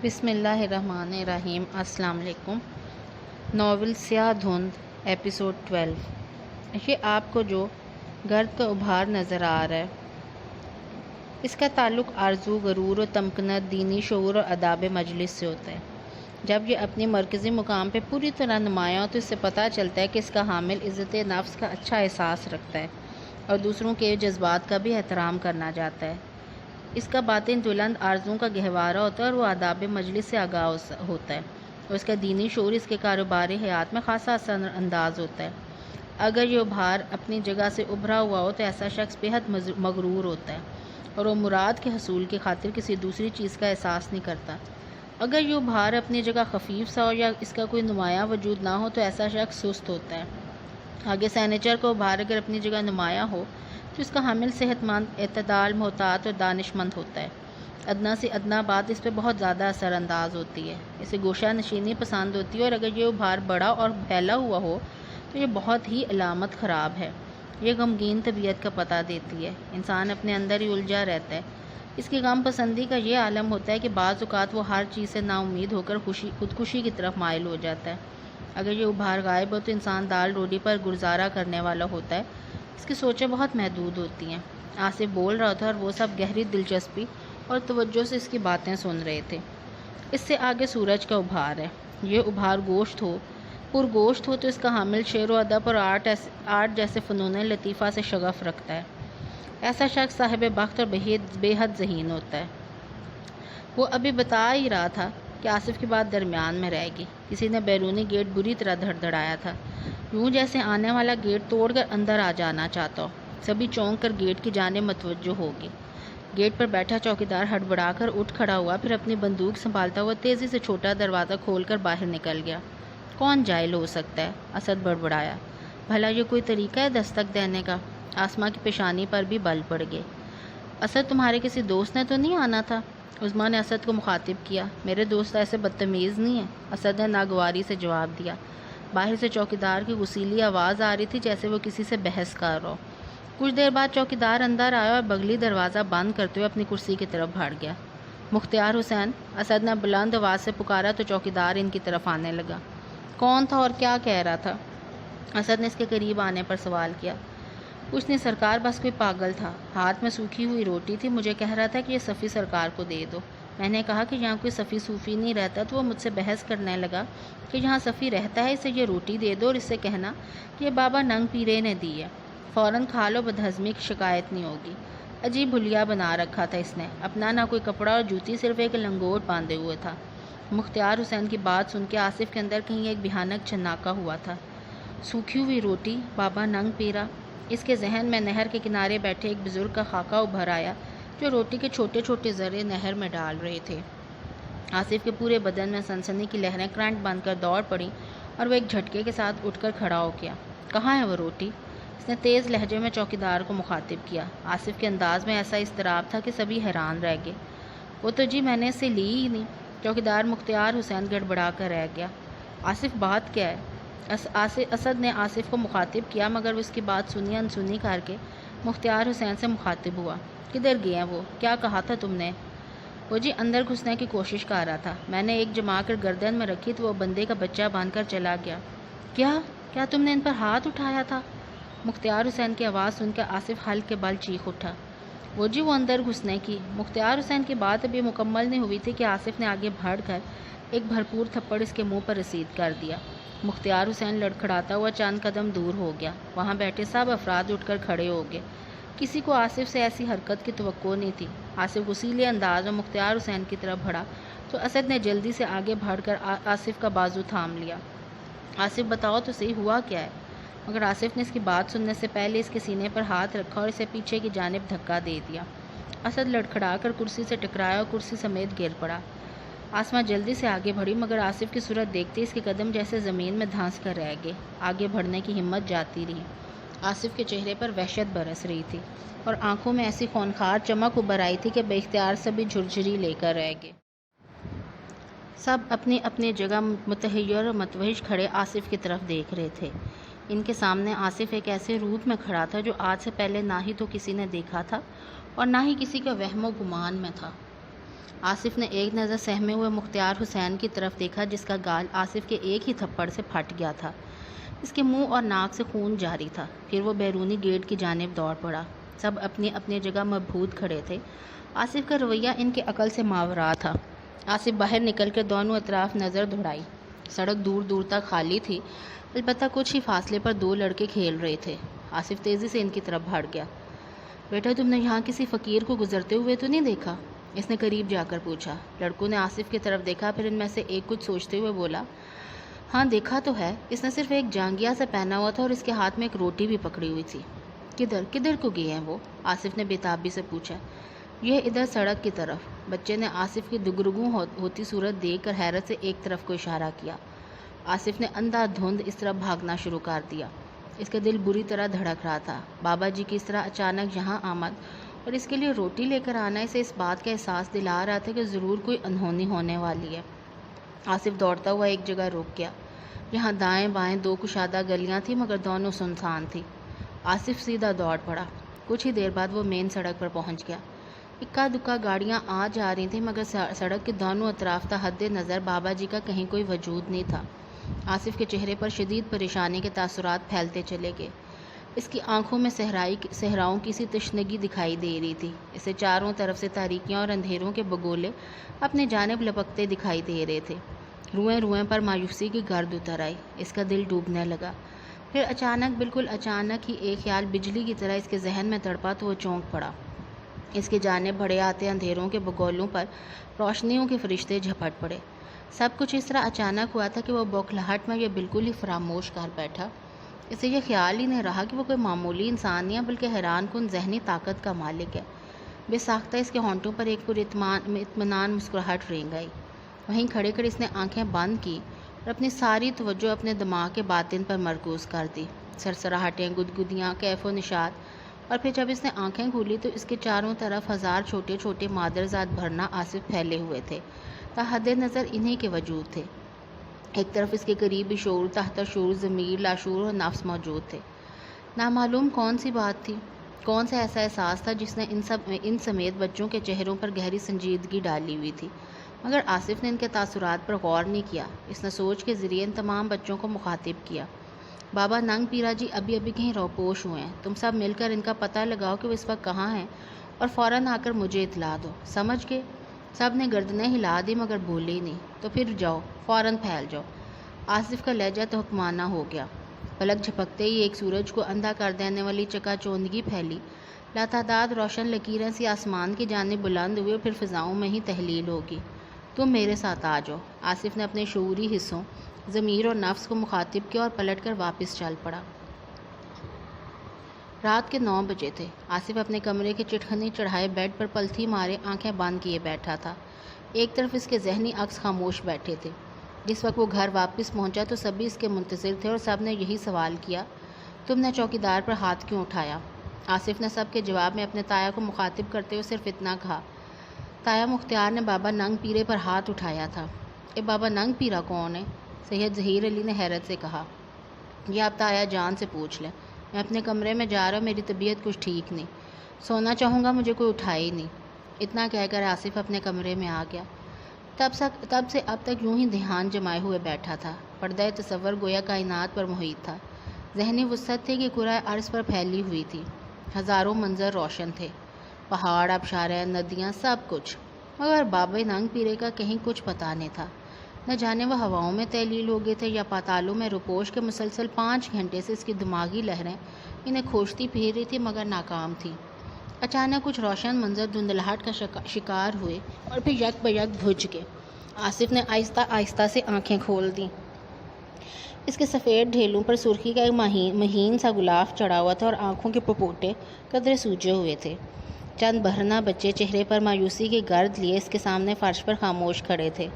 بسم اللہ الرحمن الرحیم۔ السلام علیکم۔ ناول سیاہ دھند ایپیسوڈ 12۔ یہ آپ کو جو گرد کا ابھار نظر آ رہا ہے، اس کا تعلق آرزو، غرور و تمکنت، دینی شعور اور آداب مجلس سے ہوتا ہے۔ جب یہ اپنی مرکزی مقام پہ پوری طرح نمایاں ہو تو اس سے پتہ چلتا ہے کہ اس کا حامل عزت نفس کا اچھا احساس رکھتا ہے اور دوسروں کے جذبات کا بھی احترام کرنا چاہتا ہے۔ اس کا باطن بلند آرزوؤں کا گہوارہ ہوتا ہے اور وہ آداب مجلس سے آگاہ ہوتا ہے، اور اس کا دینی شعور اس کے کاروباری حیات میں خاصا اثر انداز ہوتا ہے۔ اگر یہ ابھار اپنی جگہ سے ابھرا ہوا ہو تو ایسا شخص بےحد مغرور ہوتا ہے اور وہ مراد کے حصول کی خاطر کسی دوسری چیز کا احساس نہیں کرتا۔ اگر یہ ابھار اپنی جگہ خفیف سا ہو یا اس کا کوئی نمایاں وجود نہ ہو تو ایسا شخص سست ہوتا ہے۔ آگے سینیچر کا ابھار اگر اپنی جگہ نمایاں ہو تو اس کا حامل صحت مند، اعتدال، محتاط اور دانش مند ہوتا ہے۔ ادنا سے ادنا بات اس پہ بہت زیادہ اثر انداز ہوتی ہے، اسے گوشہ نشینی پسند ہوتی ہے، اور اگر یہ ابھار بڑا اور پھیلا ہوا ہو تو یہ بہت ہی علامت خراب ہے۔ یہ غمگین طبیعت کا پتہ دیتی ہے۔ انسان اپنے اندر ہی الجھا رہتا ہے۔ اس کی غم پسندی کا یہ عالم ہوتا ہے کہ بعض اوقات وہ ہر چیز سے نا امید ہو کر خودکشی کی طرف مائل ہو جاتا ہے۔ اگر یہ ابھار غائب ہو تو انسان دال روٹی پر گزارا کرنے والا ہوتا ہے۔ اس کی سوچیں بہت محدود ہوتی ہیں۔ آصف بول رہا تھا اور وہ سب گہری دلچسپی اور توجہ سے اس کی باتیں سن رہے تھے۔ اس سے آگے سورج کا ابھار ہے۔ یہ ابھار پرگوشت ہو تو اس کا حامل شعر و ادب اور آرٹ جیسے فنون لطیفہ سے شغف رکھتا ہے۔ ایسا شخص صاحب بخت اور بے حد ذہین ہوتا ہے۔ وہ ابھی بتا ہی رہا تھا کہ آصف کی بات درمیان میں رہ گئی۔ کسی نے بیرونی گیٹ بری طرح دھڑدھڑایا تھا، یوں جیسے آنے والا گیٹ توڑ کر اندر آ جانا چاہتا ہو۔ سبھی چونک کر گیٹ کی جانب متوجہ ہو گئے۔ گیٹ پر بیٹھا چوکیدار ہڑبڑا کر اٹھ کھڑا ہوا، پھر اپنی بندوق سنبھالتا ہوا تیزی سے چھوٹا دروازہ کھول کر باہر نکل گیا۔ کون جاہل ہو سکتا ہے؟ اسد بڑبڑایا۔ بھلا یہ کوئی طریقہ ہے دستک دینے کا؟ آسماں کی پیشانی پر بھی بل پڑ گئے۔ اسد، تمہارے کسی دوست نے تو نہیں آنا تھا؟ عظمیٰ نے اسد کو مخاطب کیا۔ میرے دوست ایسے بدتمیز نہیں ہیں، اسد نے ناگواری سے جواب دیا۔ باہر سے چوکیدار کی غصیلی آواز آ رہی تھی جیسے وہ کسی سے بحث کر رہا ہو۔ کچھ دیر بعد چوکیدار اندر آیا اور بغلی دروازہ بند کرتے ہوئے اپنی کرسی کی طرف بھاگ گیا۔ مختار حسین، اسد نے بلند آواز سے پکارا تو چوکیدار ان کی طرف آنے لگا۔ کون تھا اور کیا کہہ رہا تھا؟ اسد نے اس کے قریب آنے پر سوال کیا۔ کچھ نہیں سرکار، بس کوئی پاگل تھا، ہاتھ میں سوکھی ہوئی روٹی تھی، مجھے کہہ رہا تھا کہ یہ صفی سرکار کو دے دو۔ میں نے کہا کہ یہاں کوئی صفی صوفی نہیں رہتا تو وہ مجھ سے بحث کرنے لگا کہ یہاں صفی رہتا ہے، اسے یہ روٹی دے دو اور اس سے کہنا کہ یہ بابا ننگ پیرے نے دی ہے، فوراً کھا لو، بدہضمی کی شکایت نہیں ہوگی۔ عجیب حلیہ بنا رکھا تھا اس نے، اپنا نہ کوئی کپڑا اور جوتی، صرف ایک لنگوٹ باندھے ہوئے تھا۔ مختار حسین کی بات سن کے آصف کے اندر کہیں ایک بھیانک چھناکا ہوا تھا۔ سوکھی ہوئی روٹی، بابا ننگ پیرا، اس کے ذہن میں نہر کے کنارے بیٹھے ایک بزرگ کا خاکہ ابھر آیا جو روٹی کے چھوٹے چھوٹے ذرے نہر میں ڈال رہے تھے۔ آصف کے پورے بدن میں سنسنی کی لہریں کرنٹ بند کر دوڑ پڑیں اور وہ ایک جھٹکے کے ساتھ اٹھ کر کھڑا ہو گیا۔ کہاں ہے وہ روٹی؟ اس نے تیز لہجے میں چوکیدار کو مخاطب کیا۔ آصف کے انداز میں ایسا اضطراب تھا کہ سبھی حیران رہ گئے۔ وہ تو جی میں نے اسے لی ہی نہیں۔ چوکیدار مختار حسین گڑبڑا کر رہ گیا۔ آصف، بات کیا ہے؟ اسد نے آصف کو مخاطب کیا، مگر وہ اس کی بات سنی انسنی کر کے مختار حسین سے مخاطب ہوا۔ کدھر گئے ہیں وہ؟ کیا کہا تھا تم نے؟ وہ جی اندر گھسنے کی کوشش کر رہا تھا، میں نے ایک جما کر گردن میں رکھی تو وہ بندے کا بچہ باندھ کر چلا گیا۔ کیا تم نے ان پر ہاتھ اٹھایا تھا؟ مختار حسین کی آواز سن کر آصف حلق کے بل چیخ اٹھا۔ وہ جی وہ اندر گھسنے کی۔ مختار حسین کی بات ابھی مکمل نہیں ہوئی تھی کہ آصف نے آگے بڑھ کر ایک بھرپور تھپڑ اس کے منہ پر رسید کر دیا۔ مختار حسین لڑکھڑاتا ہوا چند قدم دور ہو گیا۔ وہاں بیٹھے سب افراد اٹھ کر کھڑے ہو گئے۔ کسی کو آصف سے ایسی حرکت کی توقع نہیں تھی۔ آصف غصیلے انداز میں مختار حسین کی طرف بڑھا تو اسد نے جلدی سے آگے بڑھ کر آصف کا بازو تھام لیا۔ آصف، بتاؤ تو صحیح ہوا کیا ہے؟ مگر آصف نے اس کی بات سننے سے پہلے اس کے سینے پر ہاتھ رکھا اور اسے پیچھے کی جانب دھکا دے دیا۔ اسد لڑکھڑا کر کرسی سے ٹکرایا اور کرسی سمیت گر پڑا۔ آسماں جلدی سے آگے بڑھی مگر آصف کی صورت دیکھتے اس کے قدم جیسے زمین میں دھانس کر رہ گئے۔ آگے بڑھنے کی ہمت جاتی رہی۔ آصف کے چہرے پر وحشت برس رہی تھی اور آنکھوں میں ایسی خونخوار چمک ابھر آئی تھی کہ بے اختیار سبھی جھرجھری لے کر رہ گئے۔ سب اپنی اپنی جگہ متحیر اور متوحش کھڑے آصف کی طرف دیکھ رہے تھے۔ ان کے سامنے آصف ایک ایسے روپ میں کھڑا تھا جو آج سے پہلے نہ ہی تو کسی نے دیکھا تھا اور نہ ہی کسی کا وہم و گمان میں تھا۔ آصف نے ایک نظر سہمے ہوئے مختار حسین کی طرف دیکھا جس کا گال آصف کے ایک ہی تھپڑ سے پھٹ گیا تھا۔ اس کے منہ اور ناک سے خون جاری تھا۔ پھر وہ بیرونی گیٹ کی جانب دوڑ پڑا۔ سب اپنی اپنی جگہ مبہوت کھڑے تھے۔ آصف کا رویہ ان کے عقل سے ماورا تھا۔ آصف باہر نکل کر دونوں اطراف نظر دوڑائی۔ سڑک دور دور تک خالی تھی، البتہ کچھ ہی فاصلے پر دو لڑکے کھیل رہے تھے۔ آصف تیزی سے ان کی طرف بڑھ گیا۔ بیٹا، تم نے یہاں کسی فقیر کو گزرتے ہوئے تو نہیں دیکھا؟ اس نے قریب جا کر پوچھا۔ لڑکوں نے آصف کی طرف دیکھا، پھر ان میں سے ایک کچھ سوچتے ہوئے بولا، ہاں دیکھا تو ہے، اس نے صرف ایک جانگیا سے پہنا ہوا تھا اور اس کے ہاتھ میں ایک روٹی بھی پکڑی ہوئی تھی۔ کدھر کو گئے ہیں وہ؟ آصف نے بے تابی سے پوچھا۔ یہ ادھر سڑک کی طرف۔ بچے نے آصف کی دگرگوں ہوتی صورت دیکھ کر حیرت سے ایک طرف کو اشارہ کیا۔ آصف نے اندھا دھند اس طرف بھاگنا شروع کر دیا۔ اس کا دل بری طرح دھڑک رہا تھا۔ بابا جی کی اس طرح اچانک یہاں آمد اور اس کے لیے روٹی لے کر آنا اسے اس بات کا احساس دلا رہا تھا کہ ضرور کوئی انہونی ہونے والی ہے۔ آصف دوڑتا ہوا ایک جگہ رک گیا۔ یہاں دائیں بائیں دو کشادہ گلیاں تھیں مگر دونوں سنسان تھیں۔ آصف سیدھا دوڑ پڑا۔ کچھ ہی دیر بعد وہ مین سڑک پر پہنچ گیا۔ اکا دکا گاڑیاں آ جا رہی تھیں مگر سڑک کے دونوں اطراف تحت نظر بابا جی کا کہیں کوئی وجود نہیں تھا۔ آصف کے چہرے پر شدید پریشانی کے تاثرات پھیلتے چلے گئے۔ اس کی آنکھوں میں صحراؤں کی سی تشنگی دکھائی دے رہی تھی۔ اسے چاروں طرف سے تاریکیاں اور اندھیروں کے بگولے اپنے جانب لپکتے دکھائی دے رہے تھے۔ روئیں روئیں پر مایوسی کی گرد اتر آئی۔ اس کا دل ڈوبنے لگا۔ پھر اچانک، بالکل اچانک ہی ایک خیال بجلی کی طرح اس کے ذہن میں تڑپا تو وہ چونک پڑا۔ اس کے جانب بڑھے آتے اندھیروں کے بگولوں پر روشنیوں کے فرشتے جھپٹ پڑے۔ سب کچھ اس طرح اچانک ہوا تھا کہ وہ بوکھلاہٹ میں یہ بالکل ہی فراموش کر بیٹھا۔ اسے یہ خیال ہی نہیں رہا کہ وہ کوئی معمولی انسان نہیں ہے بلکہ حیران کن ذہنی طاقت کا مالک ہے۔ بے ساختہ اس کے ہونٹوں پر ایک اطمینان مسکراہٹ رینگ آئی۔ وہیں کھڑے کھڑے اس نے آنکھیں بند کی اور اپنی ساری توجہ اپنے دماغ کے باطن پر مرکوز کر دی۔ سرسراہٹیں، گدگدیاں، کیف و نشاط، اور پھر جب اس نے آنکھیں کھولی تو اس کے چاروں طرف ہزار چھوٹے چھوٹے مادرزاد بھرنا آصف پھیلے ہوئے تھے۔ تحت نظر انہی کے وجود تھے۔ ایک طرف اس کے قریبی شعور، تحت شعور، ضمیر، لاشعور اور نفس موجود تھے۔ نامعلوم کون سی بات تھی، کون سا ایسا احساس تھا جس نے ان سمیت بچوں کے چہروں پر گہری سنجیدگی ڈالی ہوئی تھی، مگر آصف نے ان کے تاثرات پر غور نہیں کیا۔ اس نے سوچ کے ذریعے ان تمام بچوں کو مخاطب کیا۔ بابا ننگ پیرا جی ابھی کہیں روپوش ہوئے ہیں، تم سب مل کر ان کا پتہ لگاؤ کہ وہ اس وقت کہاں ہیں اور فوراً آ کر مجھے اطلاع دو، سمجھ گئے؟ سب نے گردنیں ہلا دی مگر بولے ہی نہیں۔ تو پھر جاؤ، فوراً پھیل جاؤ۔ آصف کا لہجہ تو حکمانہ ہو گیا۔ پلک جھپکتے ہی ایک سورج کو اندھا کر دینے والی چکا چوندگی پھیلی۔ لاتعداد روشن لکیریں سی آسمان کی جانب بلند ہوئی اور پھر فضاؤں میں ہی تحلیل ہوگی۔ تم میرے ساتھ آ جاؤ۔ آصف نے اپنے شعوری حصوں، ضمیر اور نفس کو مخاطب کیا اور پلٹ کر واپس چل پڑا۔ رات کے 9 بجے تھے۔ آصف اپنے کمرے کے چٹخنی چڑھائے بیڈ پر پلتھی مارے آنکھیں بند کیے بیٹھا تھا۔ ایک طرف اس کے ذہنی عکس خاموش بیٹھے تھے۔ جس وقت وہ گھر واپس پہنچا تو سبھی اس کے منتظر تھے اور سب نے یہی سوال کیا، تم نے چوکیدار پر ہاتھ کیوں اٹھایا؟ آصف نے سب کے جواب میں اپنے تایا کو مخاطب کرتے ہوئے صرف اتنا کہا، تایا مختار نے بابا ننگ پیرے پر ہاتھ اٹھایا تھا۔ بابا ننگ پیرا کون ہے؟ سید ظہیر علی نے حیرت سے کہا۔ یہ آپ تایا جان سے پوچھ لیں، میں اپنے کمرے میں جا رہا ہوں، میری طبیعت کچھ ٹھیک نہیں، سونا چاہوں گا، مجھے کوئی اٹھائے ہی نہیں۔ اتنا کہہ کر آصف اپنے کمرے میں آ گیا۔ تب سے اب تک یوں ہی دھیان جمائے ہوئے بیٹھا تھا۔ پردہ تصور گویا کائنات پر محیط تھا۔ ذہنی وسعت تھی کہ کرۂ ارض پر پھیلی ہوئی تھی۔ ہزاروں منظر روشن تھے، پہاڑ، آبشاریں، ندیاں، سب کچھ، مگر بابا ننگ پیرے کا کہیں کچھ پتہ نہیں تھا۔ نہ جانے وہ ہواؤں میں تحلیل ہو گئے تھے یا پاتالوں میں روپوش کے مسلسل 5 گھنٹے سے اس کی دماغی لہریں انہیں کھوجتی پھر رہی تھی مگر ناکام تھی۔ اچانک کچھ روشن منظر دھندلاہٹ کا شکار ہوئے اور پھر یک بیک بجھ گئے۔ آصف نے آہستہ آہستہ سے آنکھیں کھول دیں۔ اس کے سفید ڈھیلوں پر سرخی کا ایک مہین سا غلاف چڑھا ہوا تھا اور آنکھوں کے پپوٹے قدرے سوجے ہوئے تھے۔ چند بہرنا بچے چہرے پر مایوسی کی گرد لیے اس کے سامنے فرش پر خاموش کھڑے تھے۔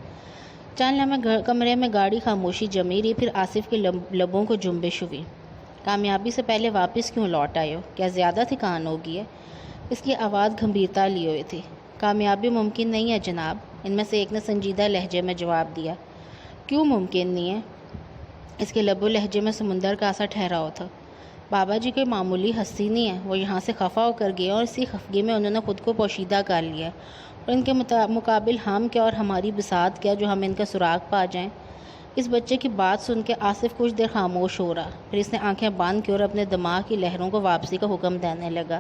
چند لمحے کمرے میں گاڑی خاموشی جمی رہی، پھر آصف کے لبوں کو جنبش ہوئی۔ کامیابی سے پہلے واپس کیوں لوٹ آئے ہو؟ کیا زیادہ تھکان ہوگی ہے؟ اس کی آواز گھمبیرتا لیے ہوئے تھی۔ کامیابی ممکن نہیں ہے جناب، ان میں سے ایک نے سنجیدہ لہجے میں جواب دیا۔ کیوں ممکن نہیں ہے؟ اس کے لب و لہجے میں سمندر کا ایسا ٹھہراؤ تھا۔ بابا جی کوئی معمولی ہستی نہیں ہے، وہ یہاں سے خفا ہو کر گئے اور اسی خفگی میں انہوں نے خود کو پوشیدہ کر لیا اور ان کے مقابل ہم کیا اور ہماری بساط کیا جو ہم ان کا سراغ پا جائیں۔ اس بچے کی بات سن کے آصف کچھ دیر خاموش ہو رہا، پھر اس نے آنکھیں بند کی اور اپنے دماغ کی لہروں کو واپسی کا حکم دینے لگا۔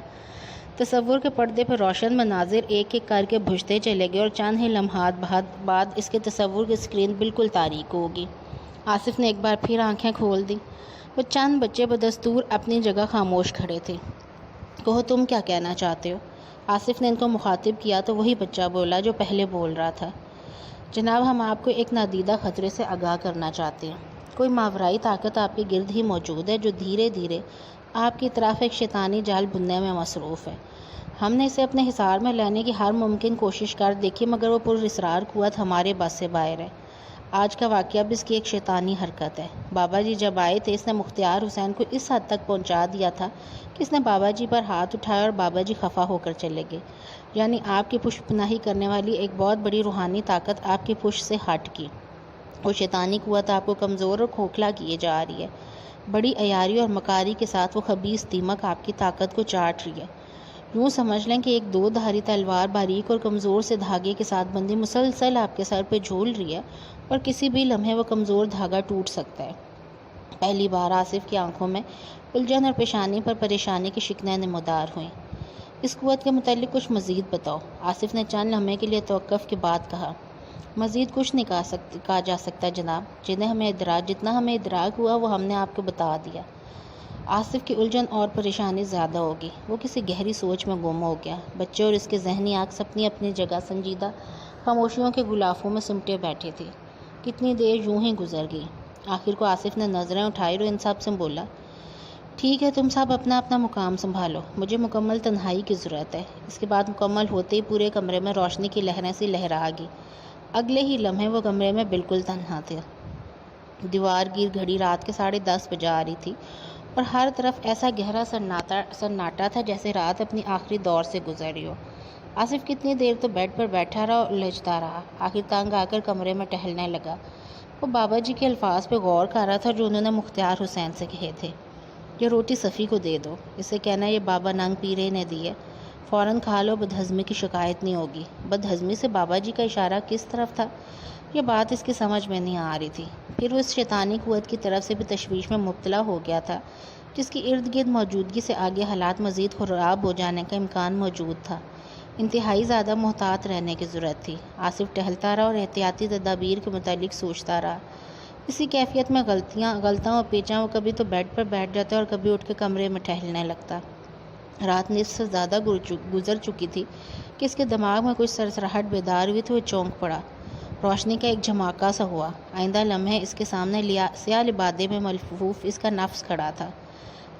تصور کے پردے پر روشن مناظر ایک ایک کر کے بجھتے چلے گئے اور چند ہی لمحات بعد اس کے تصور کی اسکرین بالکل تاریک ہوگی۔ آصف نے ایک بار پھر آنکھیں کھول دیں۔ وہ چند بچے بدستور اپنی جگہ خاموش کھڑے تھے۔ کہو تم کیا کہنا چاہتے ہو؟ آصف نے ان کو مخاطب کیا تو وہی بچہ بولا جو پہلے بول رہا تھا۔ جناب، ہم آپ کو ایک نادیدہ خطرے سے آگاہ کرنا چاہتے ہیں۔ کوئی ماورائی طاقت آپ کے گرد ہی موجود ہے جو دھیرے دھیرے آپ کی طرف ایک شیطانی جال بننے میں مصروف ہے۔ ہم نے اسے اپنے حصار میں لانے کی ہر ممکن کوشش کر دیکھی مگر وہ پراسرار قوت ہمارے بس سے باہر ہے۔ آج کا واقعہ بھی اس کی ایک شیطانی حرکت ہے۔ بابا جی جب آئے تھے اس نے مختار حسین کو اس حد تک پہنچا دیا تھا کہ اس نے بابا جی پر ہاتھ اٹھایا اور بابا جی خفا ہو کر چلے گئے۔ یعنی آپ کی پشت پناہی کرنے والی ایک بہت بڑی روحانی طاقت آپ کی پشت سے ہٹ کی۔ وہ شیطانی قوت آپ کو کمزور اور کھوکھلا کیے جا رہی ہے۔ بڑی عیاری اور مکاری کے ساتھ وہ خبیث دیمک آپ کی طاقت کو چاٹ رہی ہے۔ یوں سمجھ لیں کہ ایک دو دھاری تلوار باریک اور کمزور سے دھاگے کے ساتھ بندھی مسلسل آپ کے سر پہ جھول رہی ہے اور کسی بھی لمحے وہ کمزور دھاگا ٹوٹ سکتا ہے۔ پہلی بار آصف کی آنکھوں میں الجھن اور پیشانی پر پریشانی کی شکنیں نمودار ہوئیں۔ اس قوت کے متعلق کچھ مزید بتاؤ، آصف نے چند لمحے کے لیے توقف کے بعد کہا۔ مزید کچھ نہیں کہا جا سکتا جناب، جتنا ہمیں ادراک ہوا وہ ہم نے آپ کو بتا دیا۔ آصف کی الجھن اور پریشانی زیادہ ہوگی، وہ کسی گہری سوچ میں گم ہو گیا۔ بچے اور اس کے ذہنی عکس اپنی اپنی جگہ سنجیدہ خاموشیوں کے غلافوں میں سمٹے بیٹھے تھے۔ کتنی دیر یوں ہی گزر گئی۔ آخر کو آصف نے نظریں اٹھائی اور ان سب سے بولا، ٹھیک ہے تم سب اپنا اپنا مقام سنبھالو، مجھے مکمل تنہائی کی ضرورت ہے۔ اس کے بعد مکمل ہوتے ہی پورے کمرے میں روشنی کی لہریں سی لہرا گئی۔ اگلے ہی لمحے وہ کمرے میں بالکل تنہا تھے۔ دیوار گیر گھڑی رات کے 10:30 بجا آ رہی تھی اور ہر طرف ایسا گہرا سناٹا تھا جیسے رات اپنی آخری دور سے گزر رہی ہو۔ آصف کتنی دیر تو بیڈ پر بیٹھا رہا اور الجھتا رہا، آخر تنگ آ کر کمرے میں ٹہلنے لگا۔ وہ بابا جی کے الفاظ پہ غور کر رہا تھا جو انہوں نے مختار حسین سے کہے تھے، یہ روٹی صفی کو دے دو، اسے کہنا یہ بابا ننگ پیرے نے دی ہے، فوراً کھا لو، بدہضمی کی شکایت نہیں ہوگی۔ بدہضمی سے بابا جی کا اشارہ کس طرف تھا؟ یہ بات اس کی سمجھ میں نہیں آ رہی تھی۔ پھر وہ اس شیطانی قوت کی طرف سے بھی تشویش میں مبتلا ہو گیا تھا جس کی ارد گرد موجودگی سے آگے حالات مزید خراب ہو جانے کا امکان موجود تھا۔ انتہائی زیادہ محتاط رہنے کی ضرورت تھی۔ آصف ٹہلتا رہا اور احتیاطی تدابیر کے متعلق سوچتا رہا۔ اسی کیفیت میں غلطاں و پیچاں وہ کبھی تو بیڈ پر بیٹھ جاتا اور کبھی اٹھ کے کمرے میں ٹہلنے لگتا۔ رات نصف سے زیادہ گزر چکی تھی کہ اس کے دماغ میں کچھ سرسراہٹ بیدار ہوئی تو وہ چونک پڑا۔ روشنی کا ایک جھماکا سا ہوا۔ آئندہ لمحے اس کے سامنے سیاہ لبادے میں ملفوف اس کا نفس کھڑا تھا۔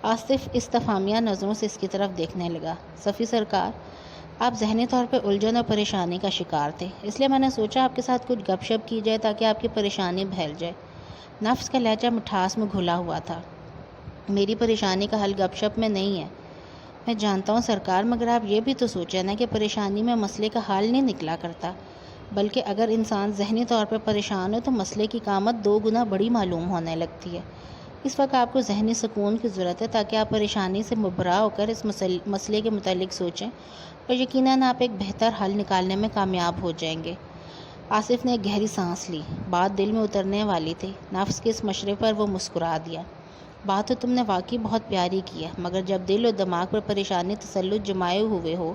آصف استفہامیہ نظروں سے اس کی طرف دیکھنے لگا۔ صفی سرکار، آپ ذہنی طور پہ الجھن اور پریشانی کا شکار تھے، اس لیے میں نے سوچا آپ کے ساتھ کچھ گپ شپ کی جائے تاکہ آپ کی پریشانی بھول جائے۔ نفس کا لہجہ مٹھاس میں گھلا ہوا تھا۔ میری پریشانی کا حل گپ شپ میں نہیں ہے۔ میں جانتا ہوں سرکار، مگر آپ یہ بھی تو سوچیں نا کہ پریشانی میں مسئلے کا حل نہیں نکلا کرتا، بلکہ اگر انسان ذہنی طور پر پریشان ہو تو مسئلے کی قامت 2 گنا بڑی معلوم ہونے لگتی ہے۔ اس وقت آپ کو ذہنی سکون کی ضرورت ہے تاکہ آپ پریشانی سے مبرا ہو کر اس مسئلے کے متعلق سوچیں اور یقیناً آپ ایک بہتر حل نکالنے میں کامیاب ہو جائیں گے۔ آصف نے ایک گہری سانس لی۔ بات دل میں اترنے والی تھی۔ نفس کے اس مشورے پر وہ مسکرا دیا۔ بات تو تم نے واقعی بہت پیاری کی ہے، مگر جب دل اور دماغ پر پریشانی تسلط جمائے ہوئے ہو،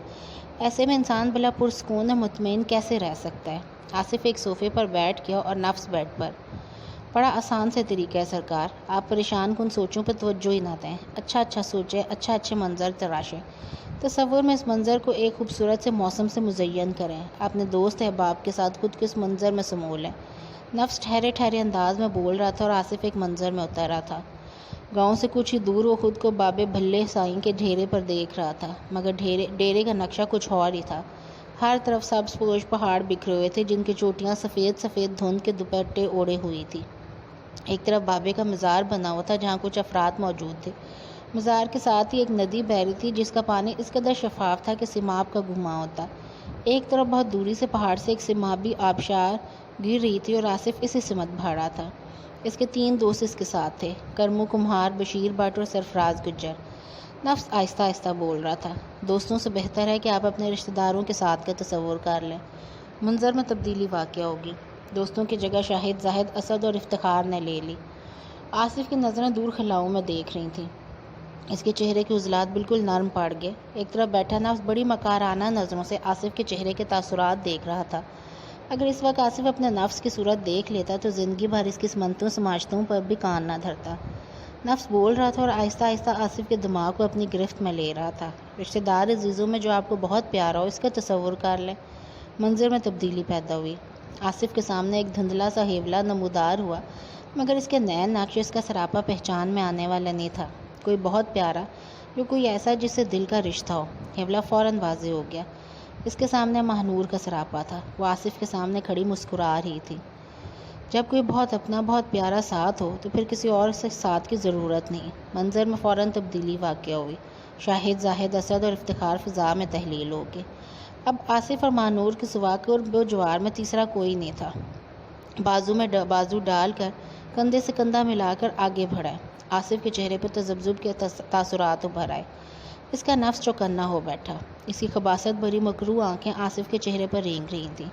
ایسے میں انسان بلا پرسکون اور مطمئن کیسے رہ سکتا ہے؟ آصف ایک صوفے پر بیٹھ گیا اور نفس بیڈ پر۔ بڑا آسان سے طریقہ ہے سرکار، آپ پریشان کن سوچوں پر توجہ ہی نہ دیں، اچھا سوچیں، اچھے منظر تراشیں، تصور میں اس منظر کو ایک خوبصورت سے موسم سے مزین کریں، اپنے دوست احباب کے ساتھ خود کو اس منظر میں سمو لیں۔ نفس ٹھہرے انداز میں بول رہا تھا اور آصف ایک منظر میں اتر رہا تھا۔ گاؤں سے کچھ ہی دور وہ خود کو بابے بھلے سائیں کے ڈھیرے پر دیکھ رہا تھا، مگر ڈیرے کا نقشہ کچھ اور ہی تھا۔ ہر طرف سبز پوش پہاڑ بکھرے ہوئے تھے جن کی چوٹیاں سفید دھند کے دوپٹے اوڑھے ہوئی تھی۔ ایک طرف بابے کا مزار بنا ہوا تھا جہاں کچھ افراد موجود تھے۔ مزار کے ساتھ ہی ایک ندی بہہ رہی تھی جس کا پانی اس قدر شفاف تھا کہ سیماب کا گھماؤ ہوتا۔ ایک طرف بہت دوری سے پہاڑ سے ایک سیمابی آبشار گر رہی تھی اور آصف اسی سمت بڑھ رہا تھا۔ اس کے 3 دوست اس کے ساتھ تھے، کرمو کمہار، بشیر بٹ اور سرفراز گجر۔ نفس آہستہ آہستہ بول رہا تھا، دوستوں سے بہتر ہے کہ آپ اپنے رشتہ داروں کے ساتھ کا تصور کر لیں۔ منظر میں تبدیلی واقع ہوگی۔ دوستوں کی جگہ شاہد، زاہد، اسد اور افتخار نے لے لی۔ آصف کی نظریں دور خلاؤں میں دیکھ رہی تھیں۔ اس کے چہرے کے عضلات بالکل نرم پڑ گئے۔ ایک طرف بیٹھا نفس بڑی مکارانہ نظروں سے آصف کے چہرے کے تاثرات دیکھ رہا تھا۔ اگر اس وقت آصف اپنے نفس کی صورت دیکھ لیتا تو زندگی بھر اس کی سمتوں سماجتوں پر بھی کان نہ دھرتا۔ نفس بول رہا تھا اور آہستہ آہستہ آصف کے دماغ کو اپنی گرفت میں لے رہا تھا۔ رشتہ دار عزیزوں میں جو آپ کو بہت پیارا ہو، اس کا تصور کر لیں۔ منظر میں تبدیلی پیدا ہوئی۔ آصف کے سامنے ایک دھندلا سا ہیولا نمودار ہوا، مگر اس کے نئے نقش اس کا سراپا پہچان میں آنے والا نہیں تھا۔ کوئی بہت پیارا، جو کوئی ایسا جس سے دل کا رشتہ ہو۔ ہیولا فوراً واضح ہو گیا۔ اس کے سامنے مہنور کا سراپا تھا۔ وہ آصف کے سامنے کھڑی مسکرا رہی تھی۔ جب کوئی بہت اپنا، بہت پیارا ساتھ ہو تو پھر کسی اور سے ساتھ کی ضرورت نہیں۔ منظر میں فوراً تبدیلی واقع ہوئی۔ شاہد، زاہد، اسد اور افتخار فضا میں تحلیل ہو گئے۔ اب آصف اور مہنور کے سوا قرب جوار میں تیسرا کوئی نہیں تھا۔ بازو میں بازو ڈال کر، کندھے سے کندھا ملا کر آگے بڑھا۔ آصف کے چہرے پر تذبذب کے تاثرات ابھر آئے۔ اس کا نفس چوکنا ہو بیٹھا۔ اس کی خباثت بھری مکروہ آنکھیں آصف کے چہرے پر رینگ رہی تھیں۔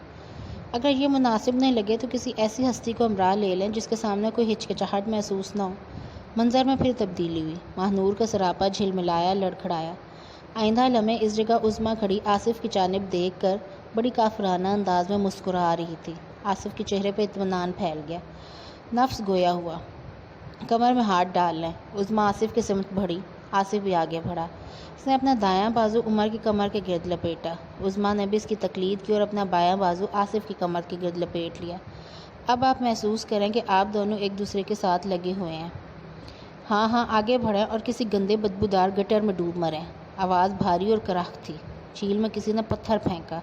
اگر یہ مناسب نہیں لگے تو کسی ایسی ہستی کو ہمراہ لے لیں جس کے سامنے کوئی ہچکچاہٹ محسوس نہ ہو۔ منظر میں پھر تبدیلی ہوئی۔ مہنور کا سراپا جھلملایا، لڑکھڑایا۔ آئندہ لمحے اس جگہ عظمیٰ کھڑی آصف کی جانب دیکھ کر بڑی کافرانہ انداز میں مسکرا رہی تھی۔ آصف کے چہرے پہ اطمینان پھیل گیا۔ نفس گویا ہوا، کمر میں ہاتھ ڈال لیں۔ عظمیٰ آصف کی سمت بڑھی۔ آصف بھی آگے بڑھا۔ اس نے اپنا دایاں بازو عمر کی کمر کے گرد لپیٹا۔ عظمیٰ نے بھی اس کی تقلید کی اور اپنا بایاں بازو آصف کی کمر کے گرد لپیٹ لیا۔ اب آپ محسوس کریں کہ آپ دونوں ایک دوسرے کے ساتھ لگے ہوئے ہیں۔ ہاں ہاں، آگے بڑھیں اور کسی گندے بدبودار گٹر میں ڈوب مریں۔ آواز بھاری اور کڑک تھی۔ جھیل میں کسی نے پتھر پھینکا۔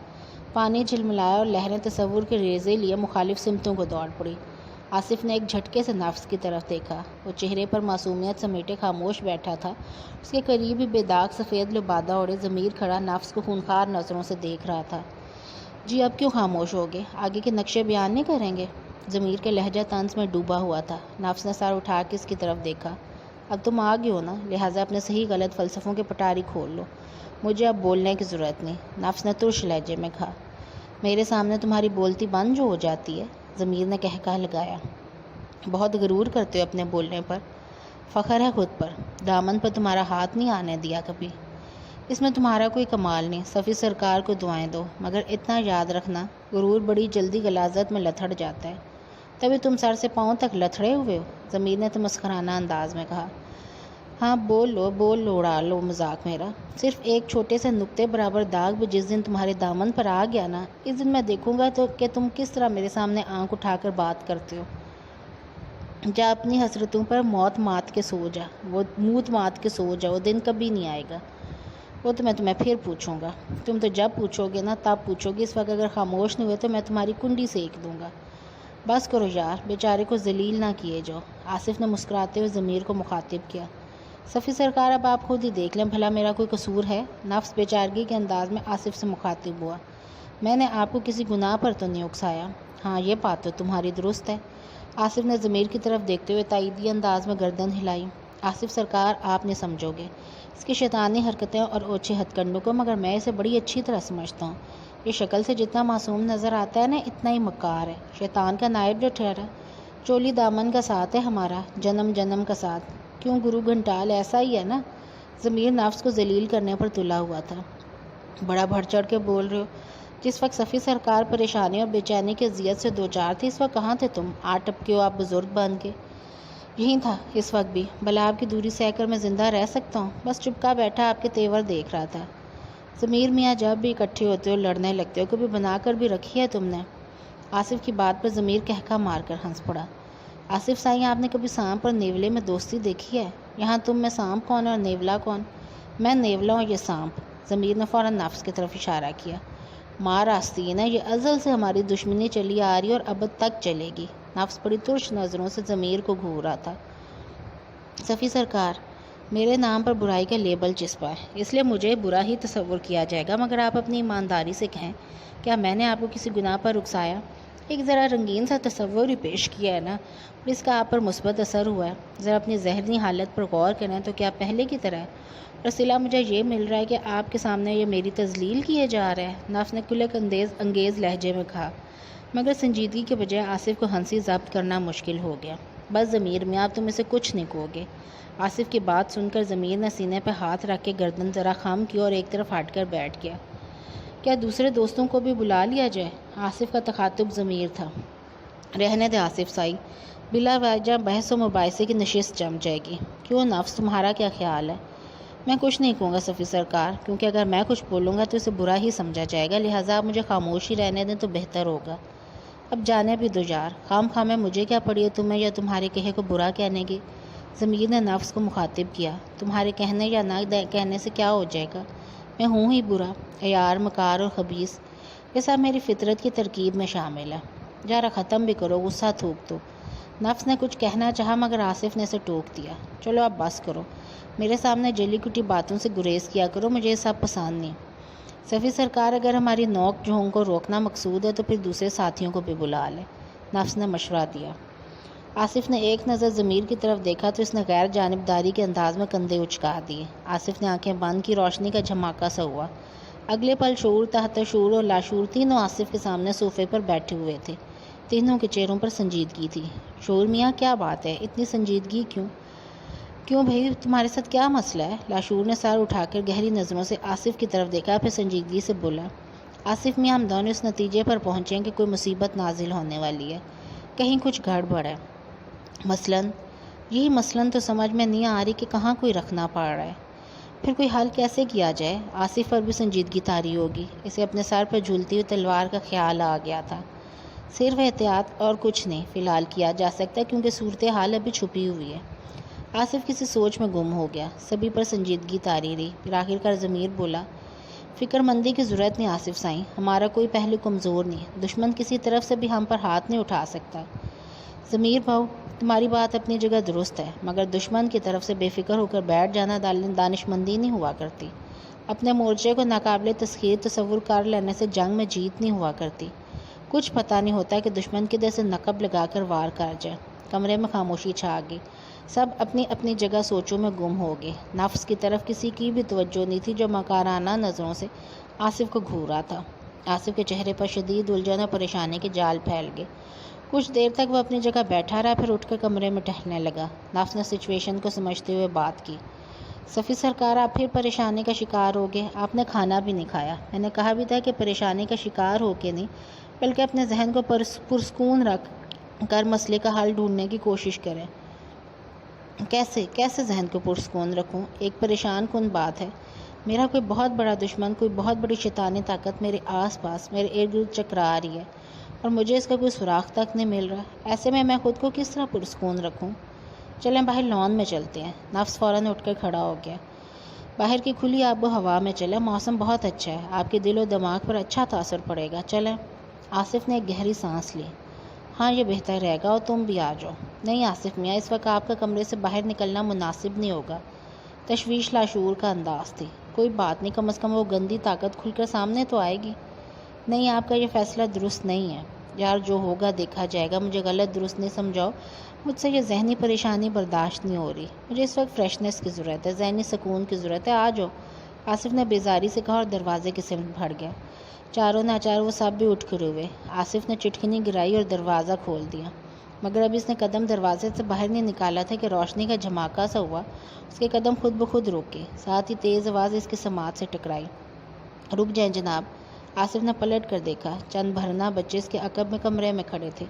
پانی جھلملایا اور لہریں تصور کے ریزے لیے مخالف سمتوں کو دوڑ پڑی۔ آصف نے ایک جھٹکے سے نفس کی طرف دیکھا۔ وہ چہرے پر معصومیت سمیٹے خاموش بیٹھا تھا۔ اس کے قریب ہی بے داغ سفید لبادہ اوڑھے ضمیر کھڑا نفس کو خونخوار نظروں سے دیکھ رہا تھا۔ جی اب کیوں خاموش ہو گئے؟ آگے کے نقشے بیان نہیں کریں گے؟ ضمیر کے لہجہ طنز میں ڈوبا ہوا تھا۔ نفس نے سر اٹھا کے اس کی طرف دیکھا۔ اب تم آ گئے ہو نا، لہٰذا اپنے صحیح غلط فلسفوں کے پٹاری کھول لو۔ مجھے اب بولنے کی ضرورت نہیں۔ نفس نے ترش لہجے میں کہا۔ میرے سامنے تمہاری بولتی بند جو ہو جاتی ہے؟ ضمیر نے کہکہا لگایا۔ بہت غرور کرتے ہو اپنے بولنے پر، فخر ہے خود پر۔ دامن پر تمہارا ہاتھ نہیں آنے دیا کبھی۔ اس میں تمہارا کوئی کمال نہیں۔ صفی سرکار کو دعائیں دو، مگر اتنا یاد رکھنا، غرور بڑی جلدی غلاظت میں لتھڑ جاتا ہے۔ تبھی تم سر سے پاؤں تک لتھڑے ہوئے ہو، ضمیر نے تمسخرانہ انداز میں کہا۔ ہاں بول لو، اڑا لو مذاق میرا۔ صرف ایک چھوٹے سے نقطے برابر داغ بھی جس دن تمہارے دامن پر آ گیا نا، اس دن میں دیکھوں گا تو کہ تم کس طرح میرے سامنے آنکھ اٹھا کر بات کرتے ہو۔ جا اپنی حسرتوں پر موت مات کے سو جا، وہ دن کبھی نہیں آئے گا۔ وہ تو میں تمہیں پھر پوچھوں گا۔ تم تو جب پوچھو گے نا تب پوچھو گے، اس وقت اگر خاموش نہیں ہوئے تو میں تمہاری کنڈی سینک دوں گا۔ بس کرو یار، بیچارے کو ذلیل نہ کیے جاؤ۔ آصف نے مسکراتے ہوئے ضمیر کو مخاطب کیا۔ صفی سرکار اب آپ خود ہی دیکھ لیں بھلا میرا کوئی قصور ہے؟ نفس بے چارگی کے انداز میں آصف سے مخاطب ہوا۔ میں نے آپ کو کسی گناہ پر تو نہیں اکسایا؟ ہاں یہ بات تو تمہاری درست ہے۔ آصف نے ضمیر کی طرف دیکھتے ہوئے تائیدی انداز میں گردن ہلائی۔ آصف سرکار آپ نے سمجھو گے اس کی شیطانی حرکتیں اور اوچھے ہتھ کنڈوں کو، مگر میں اسے بڑی اچھی طرح سمجھتا ہوں۔ یہ شکل سے جتنا معصوم نظر آتا ہے نا، اتنا ہی مکار ہے، شیطان کا نائب جو ٹھہرا۔ چولی دامن کا ساتھ ہے ہمارا، جنم جنم کا ساتھ۔ کیوں گرو گھنٹال، ایسا ہی ہے نا؟ ضمیر نفس کو ذلیل کرنے پر تلا ہوا تھا۔ بڑا بڑھ چڑھ کے بول رہے ہو۔ جس وقت صفی سرکار پریشانی اور بے چینی کی اذیت سے دوچار تھی، اس وقت کہاں تھے تم؟ آ ٹپکے ہو آپ بزرگ بن کے۔ یہیں تھا اس وقت بھی، بھلا آپ کی دوری سہ کر میں زندہ رہ سکتا ہوں؟ بس چپکا بیٹھا آپ کے تیور دیکھ رہا تھا۔ ضمیر میاں جب بھی اکٹھے ہوتے ہو لڑنے لگتے ہو، کبھی بنا کر بھی رکھی ہے تم نے؟ آصف کی بات پر ضمیر کہکا مار کر ہنس پڑا۔ آصف سائیں، آپ نے کبھی سانپ اور نیولے میں دوستی دیکھی ہے؟ یہاں تم میں سانپ کون ہے اور نیولا کون؟ میں نیولا ہوں، یہ سانپ۔ ضمیر نے فوراً نفس کی طرف اشارہ کیا۔ مار آستین ہے، یہ ازل سے ہماری دشمنی چلی آ رہی اور ابد تک چلے گی۔ نفس بڑی ترش نظروں سے ضمیر کو گھور رہا تھا۔ صفی سرکار، میرے نام پر برائی کا لیبل چسپا ہے، اس لیے مجھے برا ہی تصور کیا جائے گا، مگر آپ اپنی ایمانداری سے کہیں، کیا میں نے آپ کو کسی گناہ پر اکسایا؟ ایک ذرا رنگین سا تصور ہی پیش کیا ہے نا، اور اس کا آپ پر مثبت اثر ہوا ہے۔ ذرا اپنی ذہنی حالت پر غور کریں تو کیا پہلے کی طرح ہے؟ اور صلہ مجھے یہ مل رہا ہے کہ آپ کے سامنے یہ میری تذلیل کیے جا رہا ہے، نفس نے کلک انگیز لہجے میں کہا، مگر سنجیدگی کے بجائے آصف کو ہنسی ضبط کرنا مشکل ہو گیا۔ بس ضمیر میں آپ تم اسے کچھ نہیں کہو گے۔ آصف کی بات سن کر ضمیر نے سینے پہ ہاتھ رکھ کے گردن ذرا خم کی اور ایک طرف ہٹ کر بیٹھ گیا۔ کیا دوسرے دوستوں کو بھی بلا لیا جائے؟ آصف کا تخاطب ضمیر تھا۔ رہنے دے آصف سائی، بلا وجہ بحث و مباحثے کی نشست جم جائے گی۔ کیوں نفس، تمہارا کیا خیال ہے؟ میں کچھ نہیں کہوں گا صفی سرکار، کیونکہ اگر میں کچھ بولوں گا تو اسے برا ہی سمجھا جائے گا، لہٰذا آپ مجھے خاموش ہی رہنے دیں تو بہتر ہوگا۔ اب جانے بھی دو یار، خام خواہ میں مجھے کیا پڑی ہے تمہیں یا تمہارے کہے کو برا کہنے کی؟ ضمیر نے نفس کو مخاطب کیا، تمہارے کہنے یا نہ کہنے سے کیا ہو جائے گا؟ میں ہوں ہی برا، عیار، مکار اور خبیث، یہ سب میری فطرت کی ترکیب میں شامل ہے۔ ذرا ختم بھی کرو، غصہ تھوک دو۔ نفس نے کچھ کہنا چاہا مگر آصف نے اسے ٹوک دیا۔ چلو اب بس کرو، میرے سامنے جلی کٹی باتوں سے گریز کیا کرو، مجھے یہ سب پسند نہیں۔ صفی سرکار، اگر ہماری نوک جھونک کو روکنا مقصود ہے تو پھر دوسرے ساتھیوں کو بھی بلا لیں، نفس نے مشورہ دیا۔ آصف نے ایک نظر ضمیر کی طرف دیکھا تو اس نے غیر جانبداری کے انداز میں کندھے اچکا دیے۔ آصف نے آنکھیں بند کی، روشنی کا جھماکہ سا ہوا۔ اگلے پل شعور، تحت شعور اور لاشعور تینوں آصف کے سامنے صوفے پر بیٹھے ہوئے تھے۔ تینوں کے چہروں پر سنجیدگی تھی۔ شعور میاں، کیا بات ہے، اتنی سنجیدگی کیوں بھائی، تمہارے ساتھ کیا مسئلہ ہے؟ لاشعور نے سر اٹھا کر گہری نظروں سے آصف کی طرف دیکھا، پھر سنجیدگی سے بولا، آصف میاں، ہم دونوں اس نتیجے پر پہنچے ہیں کہ کوئی مصیبت نازل ہونے والی ہے، کہیں کچھ گڑبڑ ہے۔ مثلاً تو سمجھ میں نہیں آ رہی کہ کہاں کوئی رکھنا پڑ رہا ہے، پھر کوئی حل کیسے کیا جائے؟ آصف پر بھی سنجیدگی طاری ہوگی۔ اسے اپنے سر پر جھولتی ہوئی تلوار کا خیال آ گیا تھا۔ صرف احتیاط اور کچھ نہیں فی الحال کیا جا سکتا، کیونکہ صورتحال ابھی چھپی ہوئی ہے۔ آصف کسی سوچ میں گم ہو گیا، سبھی پر سنجیدگی طاری رہی، پھر آخر کار ضمیر بولا، فکر مندی کی ضرورت نہیں آصف سائیں، ہمارا کوئی پہلو کمزور نہیں، دشمن کسی طرف سے بھی ہم پر ہاتھ نہیں اٹھا سکتا۔ ضمیر بھاؤ، تمہاری بات اپنی جگہ درست ہے، مگر دشمن کی طرف سے بے فکر ہو کر بیٹھ جانا دانشمندی نہیں ہوا کرتی۔ اپنے مورچے کو ناقابل تسخیر تصور کر لینے سے جنگ میں جیت نہیں ہوا کرتی۔ کچھ پتہ نہیں ہوتا کہ دشمن کدھر سے نقب لگا کر وار کر جائے۔ کمرے میں خاموشی چھا گئی، سب اپنی اپنی جگہ سوچوں میں گم ہو گئے۔ نفس کی طرف کسی کی بھی توجہ نہیں تھی، جو مکارانہ نظروں سے آصف کو گھورا تھا۔ آصف کے چہرے پر شدید الجھن اور پریشانی کے جال پھیل گئے۔ کچھ دیر تک وہ اپنی جگہ بیٹھا رہا، پھر اٹھ کر کمرے میں ٹہلنے لگا۔ نفس نے سچویشن کو سمجھتے ہوئے بات کی، صفی سرکار، آپ پھر پریشانی کا شکار ہو گئے، آپ نے کھانا بھی نہیں کھایا۔ میں نے کہا بھی تھا کہ پریشانی کا شکار ہو کے نہیں، بلکہ اپنے ذہن کو پرسکون رکھ کر مسئلے کا حل ڈھونڈنے کی کوشش کریں۔ کیسے ذہن کو پرسکون رکھوں؟ ایک پریشان کن بات ہے، میرا کوئی بہت بڑا دشمن، کوئی بہت بڑی شیطانی طاقت میرے آس پاس، میرے ارد گرد چکرا رہی ہے، اور مجھے اس کا کوئی سراغ تک نہیں مل رہا۔ ایسے میں خود کو کس طرح پرسکون رکھوں؟ چلیں باہر لان میں چلتے ہیں۔ نفس فوراً اٹھ کر کھڑا ہو گیا۔ باہر کی کھلی آب و ہوا میں چلیں، موسم بہت اچھا ہے، آپ کے دل و دماغ پر اچھا تاثر پڑے گا، چلیں۔ آصف نے ایک گہری سانس لی، ہاں یہ بہتر رہے گا، اور تم بھی آ جاؤ۔ نہیں آصف میاں، اس وقت آپ کا کمرے سے باہر نکلنا مناسب نہیں ہوگا۔ تشویش لاشعور کا انداز تھی۔ کوئی بات نہیں، کم از کم وہ گندی طاقت کھل کر سامنے تو آئے گی۔ نہیں، آپ کا یہ فیصلہ درست نہیں ہے۔ یار جو ہوگا دیکھا جائے گا، مجھے غلط درست نہیں سمجھاؤ، مجھ سے یہ ذہنی پریشانی برداشت نہیں ہو رہی، مجھے اس وقت فریشنس کی ضرورت ہے، ذہنی سکون کی ضرورت ہے، آ جاؤ۔ آصف نے بیزاری سے کہا اور دروازے کی سمت بڑھ گیا۔ چاروں ناچار وہ سب بھی اٹھ کھڑے ہوئے۔ آصف نے چٹکنی گرائی اور دروازہ کھول دیا، مگر ابھی اس نے قدم دروازے سے باہر نہیں نکالا تھا کہ روشنی کا جھماکہ سا ہوا، اس کے قدم خود بخود رک گئے، ساتھ ہی تیز آواز اس کی سماعت سے ٹکرائی، رک جائیں جناب۔ آصف نے پلٹ کر دیکھا، چند بھرنا بچے اس کے عقب میں کمرے میں کھڑے تھے۔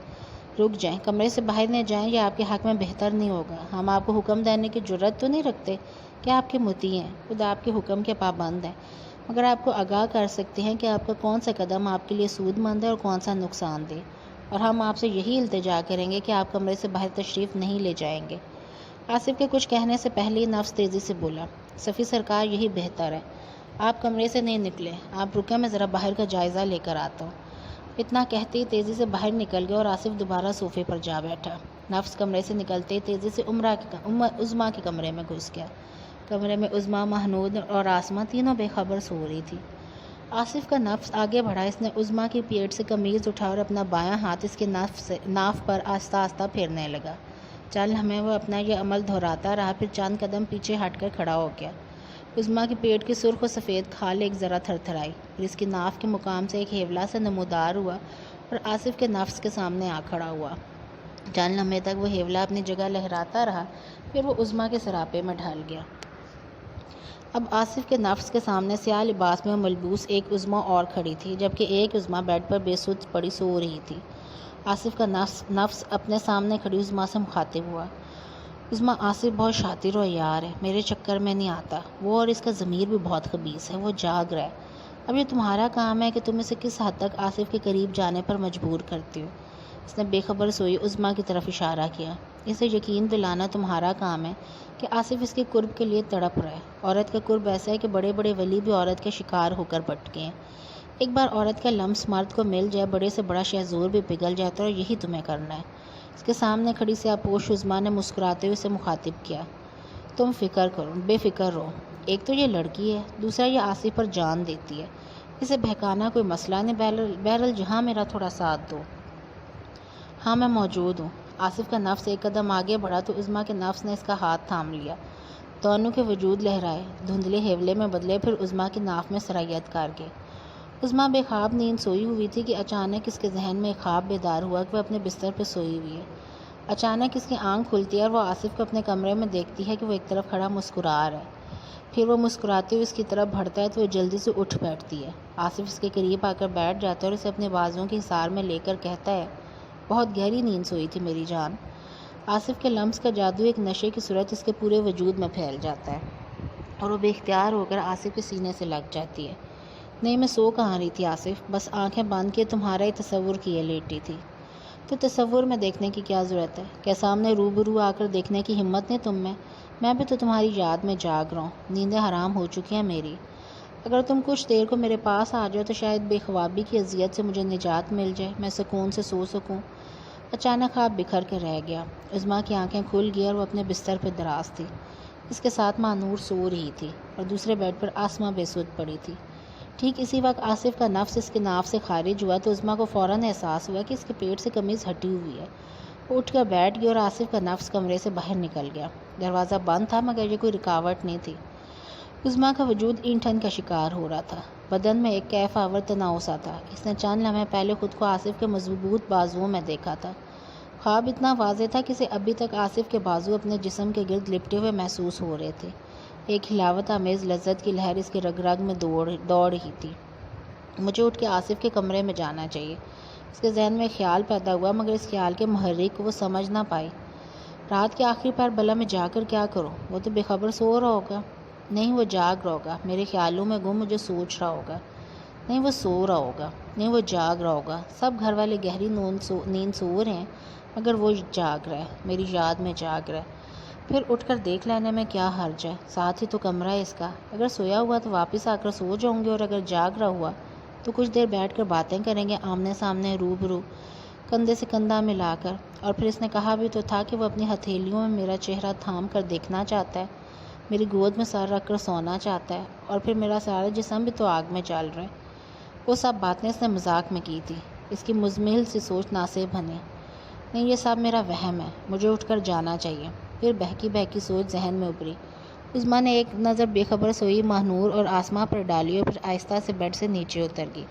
رک جائیں، کمرے سے باہر نہ جائیں، یہ آپ کے حق میں بہتر نہیں ہوگا، ہم آپ کو حکم دینے کی جرات تو نہیں رکھتے کہ آپ کے مطیع ہیں، خود آپ کے حکم کے پابند ہیں، مگر آپ کو آگاہ کر سکتے ہیں کہ آپ کا کون سا قدم آپ کے لیے سود مند ہے اور کون سا نقصان دہ، اور ہم آپ سے یہی التجا کریں گے کہ آپ کمرے سے باہر تشریف نہیں لے جائیں گے۔ آصف کے کچھ کہنے سے پہلے ہی نفس تیزی سے بولا، صفی سرکار یہی بہتر ہے، آپ کمرے سے نہیں نکلے، آپ رکیں، میں ذرا باہر کا جائزہ لے کر آتا ہوں۔ اتنا کہتے ہی تیزی سے باہر نکل گیا اور آصف دوبارہ صوفے پر جا بیٹھا۔ نفس کمرے سے نکلتے ہی تیزی سے عظما کے کمرے میں گھس گیا۔ کمرے میں عظما، مہنود اور آسمہ تینوں بے خبر سو رہی تھی۔ آصف کا نفس آگے بڑھا۔ اس نے عظمیٰ کی پیٹ سے قمیض اٹھا اور اپنا بایاں ہاتھ اس کے ناف پر آہستہ آہستہ پھیرنے لگا۔ چند لمحے وہ اپنا یہ عمل دہراتا رہا، پھر چند قدم پیچھے ہٹ کر کھڑا ہو گیا۔ عظمیٰ کی پیٹ کی سرخ و سفید کھال ایک ذرا تھر تھرائی، پھر اس کی ناف کے مقام سے ایک ہیولا سے نمودار ہوا اور آصف کے نفس کے سامنے آ کھڑا ہوا۔ چند لمحے تک وہ ہیولا اپنی جگہ لہراتا رہا، پھر وہ عظمیٰ کے سراپے میں ڈھل گیا۔ اب آصف کے نفس کے سامنے سیاہ لباس میں ملبوس ایک عظمیٰ اور کھڑی تھی، جبکہ ایک عظمیٰ بیڈ پر بے سود پڑی سو رہی تھی۔ آصف کا نفس اپنے سامنے کھڑی عظمیٰ سے مخاطب ہوا۔ عظمیٰ، آصف بہت شاطر و عیار ہے، میرے چکر میں نہیں آتا۔ وہ اور اس کا ضمیر بھی بہت خبیث ہے، وہ جاگ رہا ہے۔ اب یہ تمہارا کام ہے کہ تم اسے کس حد تک آصف کے قریب جانے پر مجبور کرتی ہو۔ اس نے بے خبر سوئی عظمیٰ کی طرف اشارہ کیا۔ اسے یقین دلانا تمہارا کام ہے کہ آصف اس کے قرب کے لیے تڑپ رہا ہے۔ عورت کا قرب ایسا ہے کہ بڑے بڑے ولی بھی عورت کے شکار ہو کر بھٹکے ہیں۔ ایک بار عورت کا لمس مرد کو مل جائے، بڑے سے بڑا شہزور بھی پگھل جاتا ہے، اور یہی تمہیں کرنا ہے۔ اس کے سامنے کھڑی سیاہ پوش عظمیٰ نے مسکراتے ہوئے اسے مخاطب کیا۔ تم فکر کرو، بے فکر رہو۔ ایک تو یہ لڑکی ہے، دوسرا یہ آصف پر جان دیتی ہے۔ اسے بہکانا کوئی مسئلہ نہیں، بہرحال جہاں میرا تھوڑا ساتھ دو۔ ہاں، میں موجود ہوں۔ آصف کا نفس ایک قدم آگے بڑھا تو عظمیٰ کے نفس نے اس کا ہاتھ تھام لیا۔ دونوں کے وجود لہرائے، دھندلے ہیولے میں بدلے، پھر عظمیٰ کی ناف میں سرایت کر گئے۔ عظمیٰ بے خواب نیند سوئی ہوئی تھی کہ اچانک اس کے ذہن میں ایک خواب بیدار ہوا کہ وہ اپنے بستر پہ سوئی ہوئی ہے۔ اچانک اس کی آنکھ کھلتی ہے اور وہ آصف کو اپنے کمرے میں دیکھتی ہے کہ وہ ایک طرف کھڑا مسکرا رہا ہے۔ پھر وہ مسکراتے ہوئے اس کی طرف بڑھتا ہے تو وہ جلدی سے اٹھ بیٹھتی ہے۔ آصف اس کے قریب آ کر بیٹھ جاتا ہے اور اسے اپنے بازوؤں کے حصار میں لے کر کہتا ہے، بہت گہری نیند سوئی تھی میری جان۔ آصف کے لمس کا جادو ایک نشے کی صورت اس کے پورے وجود میں پھیل جاتا ہے اور وہ بے اختیار ہو کر آصف کے سینے سے لگ جاتی ہے۔ نہیں، میں سو کہاں رہی تھی آصف، بس آنکھیں بند کیے تمہارا ہی تصور کیے لیٹی تھی۔ تو تصور میں دیکھنے کی کیا ضرورت ہے؟ کیا سامنے روبرو آ کر دیکھنے کی ہمت نہیں تم میں؟ میں بھی تو تمہاری یاد میں جاگ رہا ہوں، نیندیں حرام ہو چکی ہیں میری۔ اگر تم کچھ دیر کو میرے پاس آ جاؤ تو شاید بے خوابی کی اذیت سے مجھے نجات مل جائے، میں سکون سے سو سکوں۔ اچانک خواب بکھر کے رہ گیا۔ عظمیٰ کی آنکھیں کھل گئی اور وہ اپنے بستر پہ دراز تھی۔ اس کے ساتھ مانور سو رہی تھی اور دوسرے بیڈ پر آسماں بے سود پڑی تھی۔ ٹھیک اسی وقت آصف کا نفس اس کے ناف سے خارج ہوا تو عظمیٰ کو فوراً احساس ہوا کہ اس کے پیٹ سے قمیض ہٹی ہوئی ہے۔ وہ اٹھ کر بیٹھ گئی اور آصف کا نفس کمرے سے باہر نکل گیا۔ دروازہ بند تھا مگر یہ کوئی رکاوٹ نہیں تھی۔ عظمیٰ کا وجود اینٹھن کا شکار ہو رہا تھا، بدن میں ایک کیف آور تناؤ سا تھا۔ اس نے چند لمحے پہلے خود کو آصف کے مضبوط بازوؤں میں دیکھا تھا۔ خواب اتنا واضح تھا کہ اسے ابھی تک آصف کے بازو اپنے جسم کے گرد لپٹے ہوئے محسوس ہو رہے تھے۔ ایک ہلاوت آمیز لذت کی لہر اس کے رگ رگ میں دوڑ رہی تھی۔ مجھے اٹھ کے آصف کے کمرے میں جانا چاہیے۔ اس کے ذہن میں خیال پیدا ہوا مگر اس خیال کے محرک کو وہ سمجھ نہ پائی۔ رات کے آخری پہر بلا میں جا کر کیا کروں؟ وہ تو بے خبر سو رہا ہوگا۔ نہیں، وہ جاگ رہا ہوگا، میرے خیالوں میں گم مجھے سوچ رہا ہوگا۔ نہیں، وہ سو رہا ہوگا۔ نہیں، وہ جاگ رہا ہوگا۔ سب گھر والے گہری نیند سو رہے ہیں مگر وہ جاگ رہا ہے، میری یاد میں جاگ رہا ہے۔ پھر اٹھ کر دیکھ لینے میں کیا حرج ہے، ساتھ ہی تو کمرہ ہے اس کا۔ اگر سویا ہوا تو واپس آ کر سو جاؤں گی اور اگر جاگ رہا ہوا تو کچھ دیر بیٹھ کر باتیں کریں گے، آمنے سامنے روبرو، کندھے سے کندھا ملا کر۔ اور پھر اس نے کہا بھی تو تھا کہ وہ اپنی ہتھیلیوں میں میرا چہرہ تھام کر دیکھنا چاہتا ہے، میری گود میں سر رکھ کر سونا چاہتا ہے، اور پھر میرا سارا جسم بھی تو آگ میں جل رہا ہے۔ وہ سب باتیں اس نے مذاق میں کی تھی۔ اس کی مزمحل سی سوچ ناصب بنے۔ نہیں، یہ سب میرا وہم ہے، مجھے اٹھ کر جانا چاہیے۔ پھر بہکی سوچ ذہن میں ابھری۔ عظمیٰ نے ایک نظر بے خبر سوئی ماہنور اور آسماں پر ڈالی اور پھر آہستہ سے بیڈ سے نیچے اتر گئی۔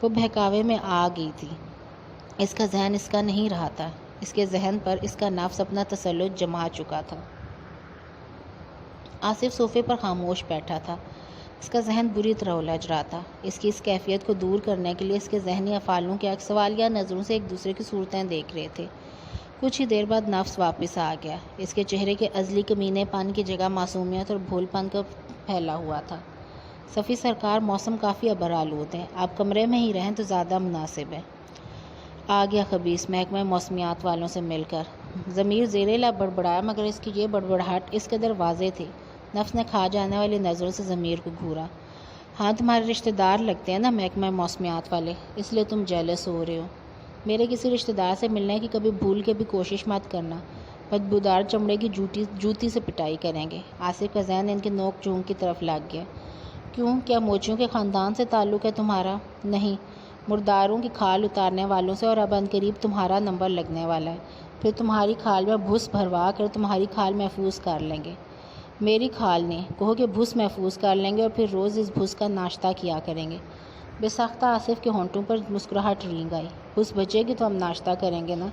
وہ بہکاوے میں آ گئی تھی۔ اس کا ذہن اس کا نہیں رہا تھا، اس کے ذہن پر اس کا نفس اپنا تسلط جما چکا تھا۔ آصف صوفے پر خاموش بیٹھا تھا۔ اس کا ذہن بری طرح الجھ رہا تھا۔ اس کی اس کیفیت کو دور کرنے کے لیے اس کے ذہنی افعالوں کے سوالیہ نظروں سے ایک دوسرے کی صورتیں دیکھ رہے تھے۔ کچھ ہی دیر بعد نفس واپس آ گیا۔ اس کے چہرے کے ازلی کمینے پن کی جگہ معصومیت اور بھول پن کا پھیلا ہوا تھا۔ صفی سرکار، موسم کافی ابر آلود ہے، آپ کمرے میں ہی رہیں تو زیادہ مناسب ہے۔ آ گیا خبیث محکمہ موسمیات والوں سے مل کر۔ ضمیر زیر لب بڑبڑایا مگر اس کی یہ بڑبڑاہٹ اس قدر واضح تھی، نفس نے کھا جانے والی نظروں سے ضمیر کو گھورا۔ ہاں، تمہارے رشتہ دار لگتے ہیں نا محکمہ موسمیات والے، اس لیے تم جیلس ہو رہے ہو۔ میرے کسی رشتہ دار سے ملنے کی کبھی بھول کے بھی کوشش مت کرنا، بدبودار چمڑے کی جوتی سے پٹائی کریں گے۔ آصف کا ذہن ان کے نوک جھونک کی طرف لگ گیا۔ کیوں، کیا موچیوں کے خاندان سے تعلق ہے تمہارا؟ نہیں، مرداروں کی کھال اتارنے والوں سے، اور اب عنقریب تمہارا نمبر لگنے والا ہے۔ پھر تمہاری کھال میں بھس بھروا کر تمہاری کھال محفوظ کر لیں گے۔ میری کھال نے کہو کہ بھس محفوظ کر لیں گے اور پھر روز اس بھس کا ناشتہ کیا کریں گے۔ بے ساختہ آصف کے ہونٹوں پر مسکراہٹ رینگ آئی۔ بھس بچے گی تو ہم ناشتہ کریں گے نا۔